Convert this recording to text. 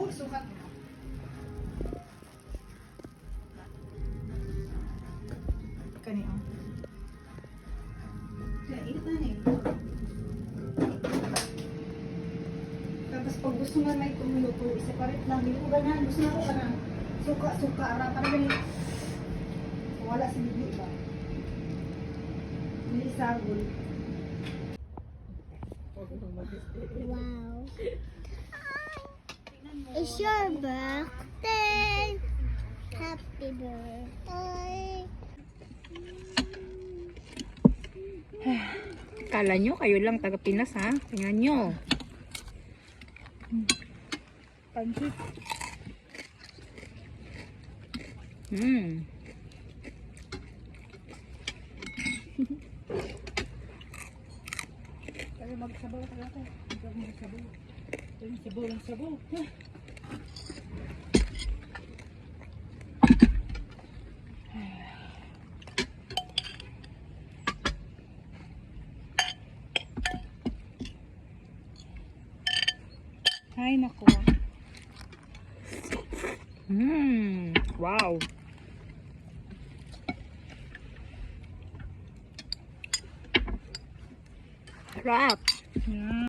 Sukat mo. Kani oh. Lait na ni. Tapos pag gusto mo may tumulo-tulo, separate lang. Hindi ko ganyan. Gusto na ko ka na suka-suka. Para ganyan. Wala sa bibig ba? Hindi sagol. Wow. It's your birthday. Happy birthday. Kala nyo, kayo lang taga Pinas ha. Tingnan nyo. Pansit. Kaya magsabaw talaga. Magsabaw. Sabaw. Ay, naku. Wow. Sarap. Yeah.